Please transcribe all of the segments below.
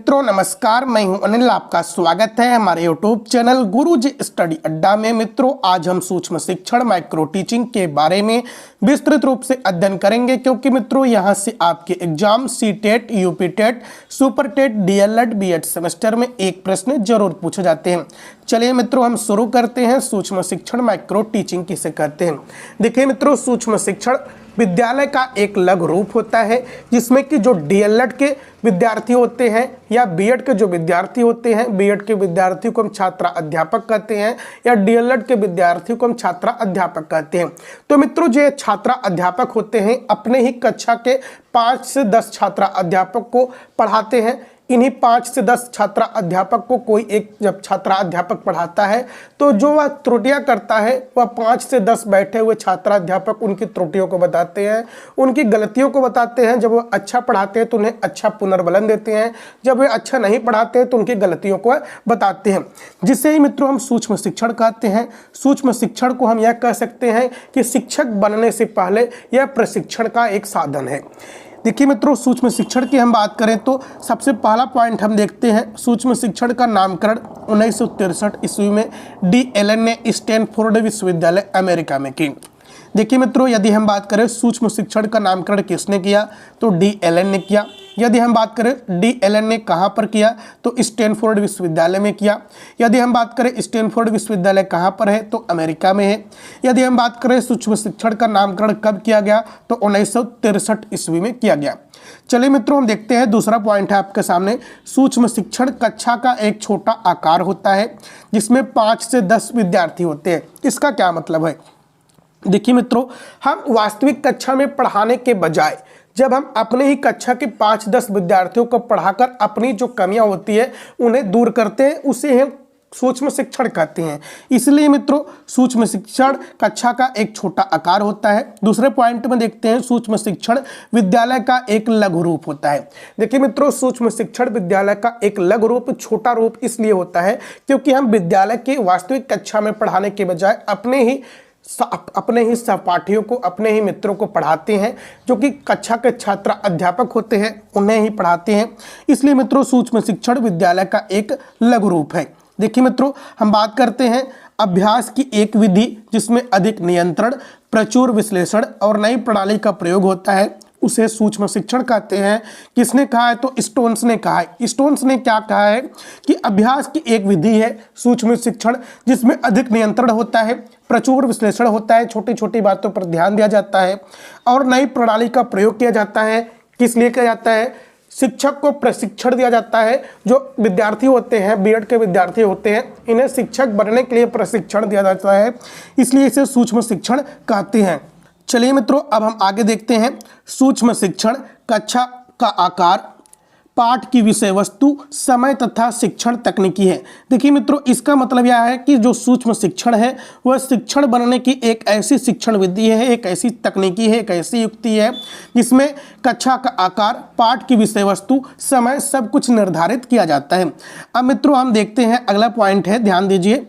मित्रों नमस्कार, मैं हूं अनिल। आपका स्वागत है हमारे यूट्यूब चैनल गुरुजी स्टडी अड्डा में। मित्रों आज हम सूक्ष्म शिक्षण माइक्रो टीचिंग के बारे में विस्तृत रूप से अध्ययन करेंगे, क्योंकि मित्रों यहां से आपके exam CTET, UP TET, super TET, DElEd, BEd semester में एक प्रश्न जरूर पूछे जाते हैं। चलिए मित्रों हम शुरू करते हैं। सूक्ष्म शिक्षण माइक्रो टीचिंग किसे कहते हैं? देखिए मित्रों, सूक्ष्म शिक्षण विद्यालय का एक लघु रूप होता है जिसमें कि जो डीएलएड के विद्यार्थी होते हैं या बीएड के जो विद्यार्थी होते हैं, बीएड के विद्यार्थियों को हम छात्रा अध्यापक कहते हैं या डीएलएड के विद्यार्थियों को हम छात्रा अध्यापक कहते हैं। तो मित्रों जो छात्रा अध्यापक होते हैं अपने ही कक्षा के 5 से 10 छात्रा अध्यापक को पढ़ाते हैं। इन्हीं 5 से 10 छात्रा अध्यापक को कोई एक जब छात्रा अध्यापक पढ़ाता है तो जो वह त्रुटियां करता है वह 5 से 10 बैठे हुए छात्रा अध्यापक उनकी त्रुटियों को बताते हैं, उनकी गलतियों को बताते हैं। जब वो अच्छा पढ़ाते हैं तो उन्हें अच्छा पुनर्बलन देते हैं, जब वे अच्छा नहीं पढ़ाते हैं तो उनकी गलतियों को बताते हैं, जिससे ही मित्रों हम सूक्ष्म शिक्षण कहते हैं। सूक्ष्म शिक्षण को हम यह कह सकते हैं कि शिक्षक बनने से पहले यह प्रशिक्षण का एक साधन है। देखिए मित्रों, सूक्ष्म शिक्षण की हम बात करें तो सबसे पहला पॉइंट हम देखते हैं। सूक्ष्म शिक्षण का नामकरण 1963 ईस्वी में डी एलन ने स्टैनफोर्ड विश्वविद्यालय अमेरिका में की। देखिए मित्रों, यदि हम बात करें सूक्ष्म शिक्षण का नामकरण किसने किया तो डी एलन ने किया। यदि हम बात करें डी एलन ने कहाँ पर किया तो स्टैनफोर्ड विश्वविद्यालय में किया। यदि हम बात करें स्टैनफोर्ड विश्वविद्यालय कहाँ पर है तो अमेरिका में है। यदि हम बात करें सूक्ष्म शिक्षण का नामकरण कब किया गया तो 1963 ईस्वी में किया गया। चलिए मित्रों हम देखते हैं, दूसरा पॉइंट है आपके सामने। सूक्ष्म शिक्षण कक्षा का एक छोटा आकार होता है जिसमें 5 से 10 विद्यार्थी होते हैं। इसका क्या मतलब है? देखिए मित्रों, हम वास्तविक कक्षा में पढ़ाने के बजाय जब हम अपने ही कक्षा के 5-10 विद्यार्थियों को पढ़ाकर अपनी जो कमियां होती है उन्हें दूर करते हैं, उसे हम सूक्ष्म शिक्षण कहते हैं। इसलिए मित्रों सूक्ष्म शिक्षण कक्षा का एक छोटा आकार होता है। दूसरे पॉइंट में देखते हैं, सूक्ष्म शिक्षण विद्यालय का एक लघु रूप होता है। देखिए मित्रों, सूक्ष्म शिक्षण विद्यालय का एक लघु रूप, छोटा रूप इसलिए होता है क्योंकि हम विद्यालय के वास्तविक कक्षा में पढ़ाने के बजाय अपने ही सहपाठियों को, अपने ही मित्रों को पढ़ाते हैं जो कि कक्षा के छात्र अध्यापक होते हैं, उन्हें ही पढ़ाते हैं। इसलिए मित्रों सूक्ष्म शिक्षण विद्यालय का एक लघु रूप है। देखिए मित्रों, हम बात करते हैं अभ्यास की एक विधि जिसमें अधिक नियंत्रण, प्रचुर विश्लेषण और नई प्रणाली का प्रयोग होता है, उसे सूक्ष्म शिक्षण कहते हैं। किसने कहा है तो स्टोन्स ने कहा है। स्टोन्स ने क्या कहा है कि अभ्यास की एक विधि है सूक्ष्म शिक्षण जिसमें अधिक नियंत्रण होता है, प्रचुर विश्लेषण होता है, छोटी छोटी बातों पर ध्यान दिया जाता है और नई प्रणाली का प्रयोग किया जाता है। किस लिए किया जाता है? शिक्षक को प्रशिक्षण दिया जाता है। जो विद्यार्थी होते हैं, बीएड के विद्यार्थी होते हैं, इन्हें शिक्षक बनने के लिए प्रशिक्षण दिया जाता है, इसलिए इसे सूक्ष्म शिक्षण कहते हैं। चलिए मित्रों अब हम आगे देखते हैं। सूक्ष्म शिक्षण कक्षा का आकार, पाठ की विषय वस्तु, समय तथा शिक्षण तकनीकी है। देखिए मित्रों, इसका मतलब यह है कि जो सूक्ष्म शिक्षण है वह शिक्षण बनने की एक ऐसी शिक्षण विधि है, एक ऐसी तकनीकी है, एक ऐसी युक्ति है जिसमें कक्षा का आकार, पाठ की विषय वस्तु, समय सब कुछ निर्धारित किया जाता है। अब मित्रों हम देखते हैं अगला पॉइंट है, ध्यान दीजिए।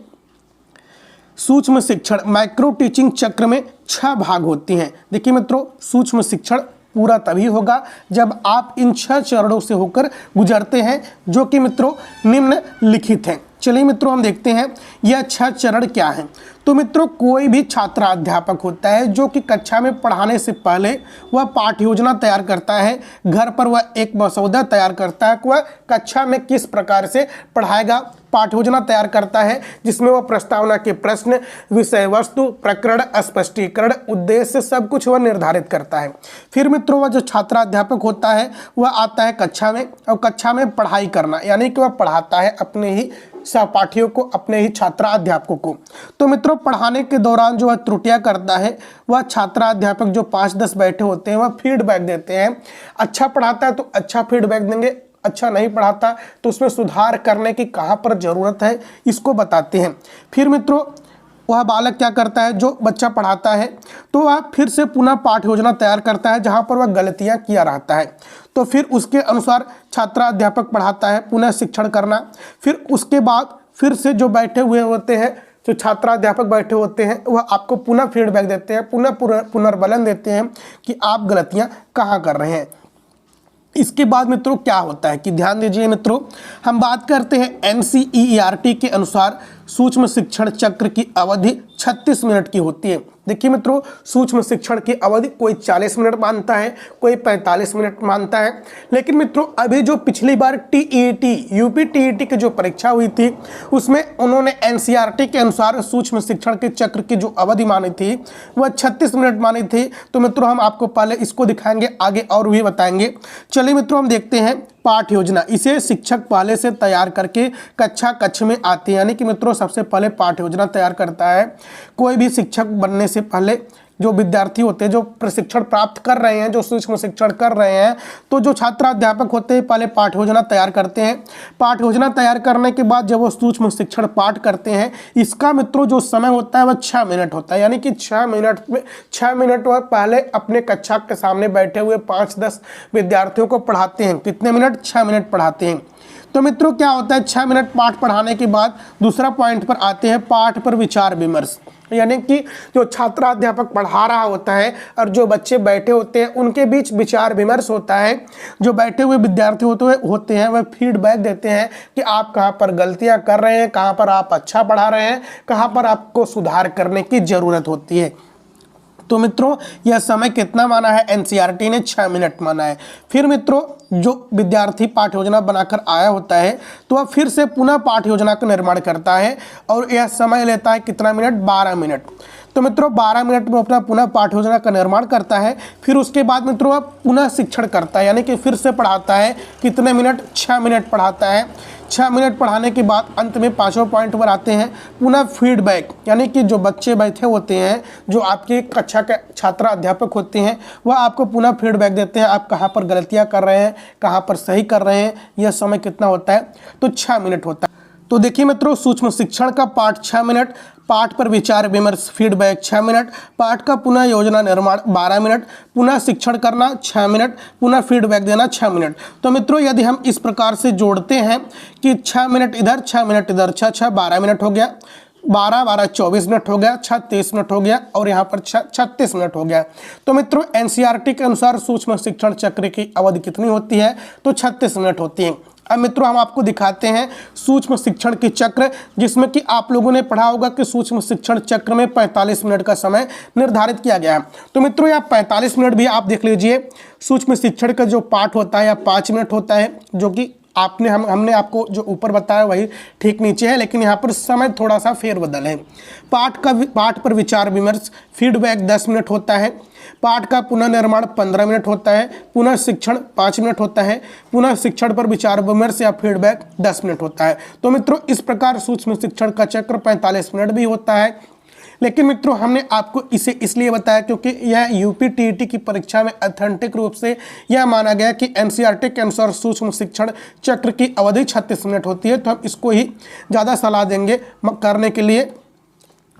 सूक्ष्म शिक्षण माइक्रो टीचिंग चक्र में 6 भाग होती हैं। देखिए मित्रों, सूक्ष्म शिक्षण पूरा तभी होगा जब आप इन 6 चरणों से होकर गुजरते हैं जो कि मित्रों निम्नलिखित हैं। चलिए मित्रों हम देखते हैं यह 6 चरण क्या हैं। तो मित्रों कोई भी छात्र अध्यापक होता है जो कि कक्षा में पढ़ाने से पहले वह पाठ योजना तैयार करता है, घर पर वह एक मसौदा तैयार करता है कि वह कक्षा में किस प्रकार से पढ़ाएगा। पाठ योजना तैयार करता है जिसमें वह प्रस्तावना के प्रश्न, विषय वस्तु, प्रकरण, स्पष्टीकरण, उद्देश्य सब कुछ वह निर्धारित करता है। फिर मित्रों वह जो छात्राध्यापक होता है वह आता है कक्षा में और कक्षा में पढ़ाई करना, यानी कि वह पढ़ाता है अपने ही सहपाठियों को, अपने ही छात्रा अध्यापकों को। तो मित्रों पढ़ाने के दौरान जो वह त्रुटियां करता है वह छात्रा अध्यापक जो 5-10 बैठे होते हैं वह फीडबैक देते हैं। अच्छा पढ़ाता है तो अच्छा फीडबैक देंगे, अच्छा नहीं पढ़ाता तो उसमें सुधार करने की कहाँ पर ज़रूरत है इसको बताते हैं। फिर मित्रों वह बालक क्या करता है, जो बच्चा पढ़ाता है तो वह फिर से पुनः पाठ योजना तैयार करता है जहाँ पर वह गलतियाँ किया रहता है। तो फिर उसके अनुसार छात्रा अध्यापक पढ़ाता है, पुनः शिक्षण करना। फिर उसके बाद फिर से जो बैठे हुए होते हैं, जो छात्राध्यापक बैठे होते हैं वह आपको पुनः फीडबैक देते हैं, पुनर्बलन देते हैं कि आप गलतियाँ कहाँ कर रहे हैं। इसके बाद मित्रों क्या होता है कि ध्यान दीजिए मित्रों, हम बात करते हैं NCERT के अनुसार सूक्ष्म शिक्षण चक्र की अवधि 36 मिनट की होती है। देखिए मित्रों, सूक्ष्म शिक्षण की अवधि कोई 40 मिनट मानता है, कोई 45 मिनट मानता है, लेकिन मित्रों अभी जो पिछली बार TET यूपी TET की जो परीक्षा हुई थी उसमें उन्होंने NCERT के अनुसार सूक्ष्म शिक्षण के चक्र की जो अवधि मानी थी वह 36 मिनट मानी थी। तो मित्रों हम आपको पहले इसको दिखाएंगे, आगे और भी बताएंगे। चलिए मित्रों हम देखते हैं पाठ योजना। इसे शिक्षक पहले से तैयार करके कक्ष में आते हैं, यानी कि मित्रों सबसे पहले पाठ योजना तैयार करता है। कोई भी शिक्षक बनने से पहले जो विद्यार्थी होते हैं, जो प्रशिक्षण प्राप्त कर रहे हैं, जो सूक्ष्म शिक्षण कर रहे हैं, तो जो छात्र अध्यापक होते हैं पहले पाठ योजना तैयार करते हैं। पाठ योजना तैयार करने के बाद जब वो सूक्ष्म शिक्षण पाठ करते हैं, इसका मित्रों जो समय होता है वह 6 मिनट होता है, यानी कि 6 मिनट वह पहले अपने कक्षा के सामने बैठे हुए 5-10 विद्यार्थियों को पढ़ाते हैं। कितने मिनट? 6 मिनट पढ़ाते हैं। तो मित्रों क्या होता है, 6 मिनट पाठ पढ़ाने के बाद दूसरा पॉइंट पर आते हैं, पाठ पर विचार विमर्श। यानी कि जो छात्र अध्यापक पढ़ा रहा होता है और जो बच्चे बैठे होते हैं उनके बीच विचार विमर्श होता है। जो बैठे हुए विद्यार्थी होते हैं वह फीडबैक देते हैं कि आप कहाँ पर गलतियाँ कर रहे हैं, कहाँ पर आप अच्छा पढ़ा रहे हैं, कहाँ पर आपको सुधार करने की ज़रूरत होती है। तो मित्रों यह समय कितना माना है? NCERT ने 6 मिनट माना है। फिर मित्रों जो विद्यार्थी पाठ योजना बनाकर आया होता है तो वह फिर से पुनः पाठ योजना का निर्माण करता है और यह समय लेता है कितना मिनट? 12 मिनट। तो मित्रों 12 मिनट में अपना पुनः पाठ योजना का निर्माण करता है। फिर उसके बाद मित्रों वह पुनः शिक्षण करता है, यानी कि फिर से पढ़ाता है। कितने मिनट? 6 मिनट पढ़ाता है। 6 मिनट पढ़ाने के बाद अंत में 5वें पॉइंट पर आते हैं, पुनः फीडबैक, यानी कि जो बच्चे बैठे होते हैं, जो आपके कक्षा के छात्र अध्यापक होते हैं, वह आपको पुनः फीडबैक देते हैं आप कहाँ पर गलतियाँ कर रहे हैं, कहाँ पर सही कर रहे हैं। यह समय कितना होता है? तो 6 मिनट होता है। तो देखिए मित्रों सूक्ष्म शिक्षण का पाठ 6 मिनट, पाठ पर विचार विमर्श फीडबैक 6 मिनट, पाठ का पुनः योजना निर्माण 12 मिनट, पुनः शिक्षण करना 6 मिनट, पुनः फीडबैक देना 6 मिनट। तो मित्रों यदि हम इस प्रकार से जोड़ते हैं कि 6 मिनट इधर, 6 मिनट इधर, 6 12 मिनट हो गया, 12 24 मिनट हो गया, 36 मिनट हो गया और यहाँ पर 36 मिनट हो गया। तो मित्रों NCERT के अनुसार सूक्ष्म शिक्षण चक्र की अवधि कितनी होती है? तो 36 मिनट होती है। अब मित्रों हम आपको दिखाते हैं सूक्ष्म शिक्षण की चक्र, जिसमें कि आप लोगों ने पढ़ा होगा कि सूक्ष्म शिक्षण चक्र में 45 मिनट का समय निर्धारित किया गया है। तो मित्रों यहाँ 45 मिनट भी आप देख लीजिए। सूक्ष्म शिक्षण का जो पाठ होता है या 5 मिनट होता है, जो कि हमने आपको जो ऊपर बताया वही ठीक नीचे है, लेकिन यहाँ पर समय थोड़ा सा फेरबदल है। पाठ पर विचार विमर्श फीडबैक 10 मिनट होता है, पाठ का पुनर्निर्माण 15 मिनट होता है, पुनः शिक्षण 5 मिनट होता है, पुनः शिक्षण पर विचार विमर्श या फीडबैक 10 मिनट होता है। तो मित्रों इस प्रकार सूक्ष्म शिक्षण का चक्र 45 मिनट भी होता है। लेकिन मित्रों हमने आपको इसे इसलिए बताया क्योंकि यह यूपी TET की परीक्षा में ऑथेंटिक रूप से यह माना गया कि NCERT के अनुसार सूक्ष्म शिक्षण चक्र की अवधि 36 मिनट होती है, तो हम इसको ही ज़्यादा सलाह देंगे करने के लिए।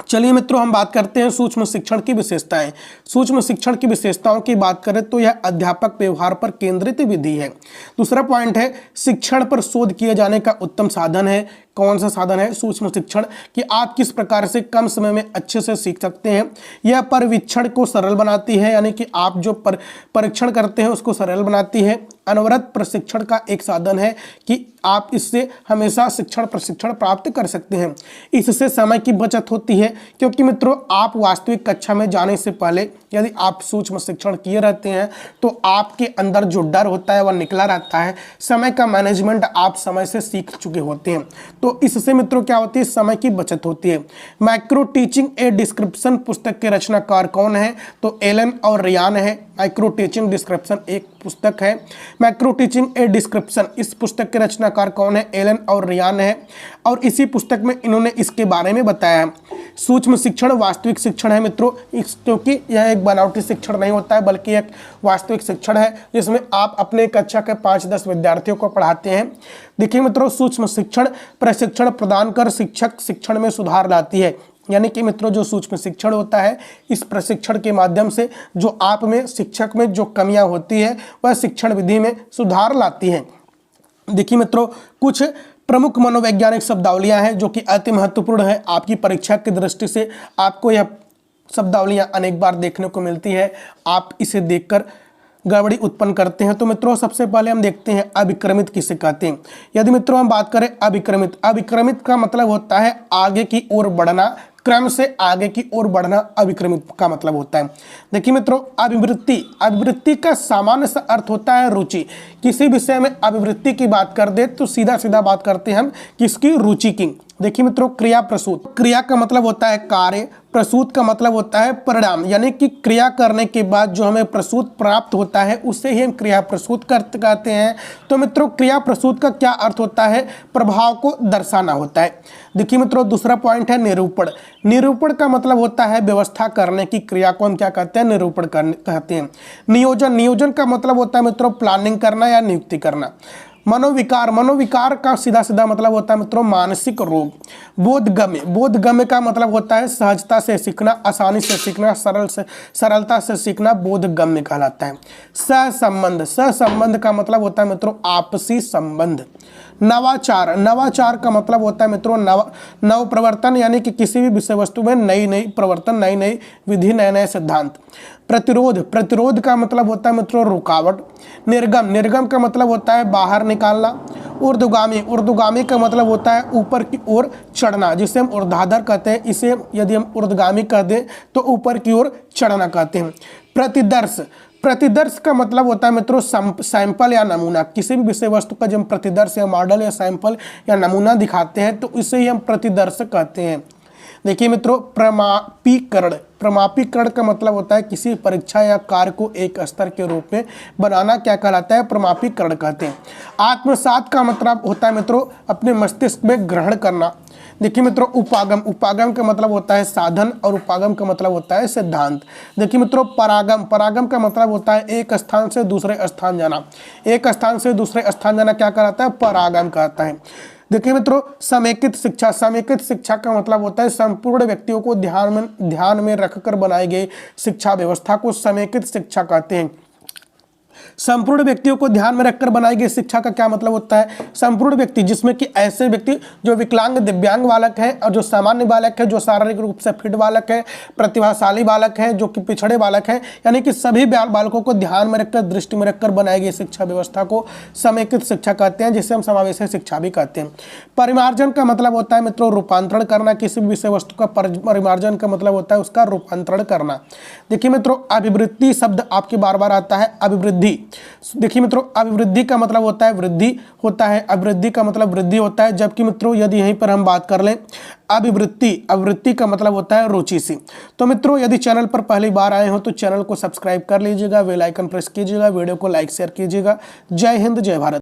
चलिए मित्रों हम बात करते हैं सूक्ष्म शिक्षण की विशेषताएं। सूक्ष्म शिक्षण की विशेषताओं की बात करें तो यह अध्यापक व्यवहार पर केंद्रित विधि है। दूसरा पॉइंट है शिक्षण पर शोध किए जाने का उत्तम साधन है। कौन सा साधन है? सूक्ष्म शिक्षण, कि आप किस प्रकार से कम समय में अच्छे से सीख सकते हैं। यह परिवीक्षण को सरल बनाती है, यानी कि आप जो परीक्षण करते हैं उसको सरल बनाती है। अनवरत प्रशिक्षण का एक साधन है कि आप इससे हमेशा प्रशिक्षण प्राप्त कर सकते हैं। इससे समय की बचत होती है, क्योंकि मित्रों आप वास्तविक कक्षा में जाने से पहले यदि आप सूक्ष्म शिक्षण किए रहते हैं तो आपके अंदर जो डर होता है वह निकला रहता है। समय का मैनेजमेंट आप समय से सीख चुके होते हैं, तो इससे मित्रों क्या होती है? समय की बचत होती है। माइक्रो टीचिंग ए डिस्क्रिप्शन पुस्तक के रचनाकार कौन है? तो एलन और रियान है। माइक्रो टीचिंग डिस्क्रिप्शन एक पुस्तक है। माइक्रो टीचिंग ए डिस्क्रिप्शन, इस पुस्तक के रचनाकार कौन है? एलन और रियान है। और इसी पुस्तक में इन्होंने इसके बारे में बताया है। सूक्ष्म शिक्षण वास्तविक शिक्षण है मित्रों, क्योंकि यह एक बनावटी शिक्षण नहीं होता है बल्कि एक वास्तविक शिक्षण है जिसमें आप अपने कक्षा के 5-10 विद्यार्थियों को पढ़ाते हैं। देखिए मित्रों सूक्ष्म शिक्षण प्रशिक्षण प्रदान कर शिक्षक शिक्षण में सुधार लाती है, यानी कि मित्रों जो सूक्ष्म शिक्षण होता है इस प्रशिक्षण के माध्यम से जो आप में शिक्षक में जो कमियां होती है वह शिक्षण विधि में सुधार लाती है। देखिए मित्रों कुछ प्रमुख मनोवैज्ञानिक शब्दावलियां हैं जो कि अति महत्वपूर्ण है। आपकी परीक्षा की दृष्टि से आपको यह शब्दावलियां अनेक बार देखने को मिलती है। आप इसे देखकर गड़बड़ी उत्पन्न करते हैं। तो मित्रों सबसे पहले हम देखते हैं अभिक्रमित किसे कहते हैं। यदि मित्रों हम बात करें अभिक्रमित, अभिक्रमित का मतलब होता है आगे की ओर बढ़ना, क्रम से आगे की ओर बढ़ना अभिक्रमित का मतलब होता है। देखिए मित्रों अभिवृत्ति, अभिवृत्ति का सामान्य सा अर्थ होता है रुचि। किसी विषय में अभिवृत्ति की बात कर दे तो सीधा सीधा बात करते हैं हम किसकी, रुचि की। देखिए मित्रों क्रिया प्रसूत, क्रिया का मतलब होता है कार्य, प्रसूत का मतलब होता है परिणाम, यानी कि क्रिया करने के बाद जो हमें प्रसूत प्राप्त होता है उसे ही हम क्रिया प्रसूत कहते हैं। तो मित्रों क्रिया प्रसूत का क्या अर्थ होता है, प्रभाव को दर्शाना होता है। देखिए मित्रों दूसरा पॉइंट है निरूपण। निरूपण का मतलब होता है व्यवस्था करने की क्रिया को हम क्या कहते हैं, निरूपण कहते हैं। नियोजन, नियोजन का मतलब होता है मित्रों प्लानिंग करना या नियुक्ति करना। मनोविकार, मनोविकार का सीधा सीधा मतलब होता है मित्रों मानसिक रोग। बोधगम्य, बोधगम्य का मतलब होता है सहजता से सीखना, आसानी से सीखना, सरलता से सीखना बोधगम्य कहलाता है। सहसंबंध, सहसंबंध का मतलब होता है मित्रों आपसी संबंध। नवाचार, नवाचार का मतलब होता है मित्रों नव प्रवर्तन, यानी कि किसी भी विषय वस्तु में नई नई प्रवर्तन, नई नई विधि, नए नए सिद्धांत। प्रतिरोध, प्रतिरोध का मतलब होता है मित्रों रुकावट। निर्गम, निर्गम का मतलब होता है बाहर निकालना। ऊर्ध्वगामी, ऊर्ध्वगामी का मतलब होता है ऊपर की ओर चढ़ना, जिसे हम ऊर्ध्वाधर कहते हैं। इसे यदि हम ऊर्ध्वगामी कह दें तो ऊपर की ओर चढ़ना कहते हैं। प्रतिदर्श, प्रतिदर्श का मतलब होता है मित्रों सैंपल या नमूना। किसी भी विषय वस्तु का जब हम प्रतिदर्श या मॉडल या सैंपल या नमूना दिखाते हैं तो इसे ही हम प्रतिदर्श कहते हैं। देखिए मित्रों प्रमापीकरण, प्रमापीकरण का मतलब होता है किसी परीक्षा या कार्य को एक स्तर के रूप में बनाना, क्या कहलाता है, प्रमापीकरण कहते हैं। आत्मसात का मतलब होता है मित्रों अपने मस्तिष्क में ग्रहण करना। देखिए मित्रों उपागम, उपागम का मतलब होता है साधन और उपागम का मतलब होता है सिद्धांत। देखिए मित्रों परागम, परागम का मतलब होता है एक स्थान से दूसरे स्थान जाना। एक स्थान से दूसरे स्थान जाना क्या कहलाता है, परागम कहता है। देखिए मित्रों समेकित शिक्षा, समेकित शिक्षा का मतलब होता है संपूर्ण व्यक्तियों को ध्यान में रखकर बनाई गई शिक्षा व्यवस्था को समेकित शिक्षा कहते हैं। संपूर्ण व्यक्तियों को ध्यान में रखकर बनाई गई शिक्षा का क्या मतलब होता है, संपूर्ण व्यक्ति जिसमें कि ऐसे व्यक्ति जो विकलांग दिव्यांग बालक है और जो सामान्य बालक है, जो शारीरिक रूप से फिट बालक है, प्रतिभाशाली बालक है, जो कि पिछड़े बालक है, यानी कि सभी बालकों को ध्यान में रखकर दृष्टि में रखकर बनाई गई शिक्षा व्यवस्था को समेकित शिक्षा कहते हैं, जिसे हम समावेशी शिक्षा भी कहते हैं। परिमार्जन का मतलब होता है मित्रों रूपांतरण करना। किसी भी विषय वस्तु का परिमार्जन का मतलब होता है उसका रूपांतरण करना। देखिए मित्रों अभिवृद्धि शब्द आपके बार बार आता है, अभिवृद्धि। देखिए मित्रों अभिवृद्धि का मतलब होता है वृद्धि होता है, अभिवृद्धि का मतलब वृद्धि होता है। जबकि मित्रों यदि यहीं पर हम बात कर लें अभिवृत्ति, अभिवृत्ति का मतलब होता है रुचि से। तो मित्रों यदि चैनल पर पहली बार आए हो तो चैनल को सब्सक्राइब कर लीजिएगा, बेल आइकन प्रेस कीजिएगा, वीडियो को लाइक शेयर कीजिएगा। जय हिंद, जय भारत।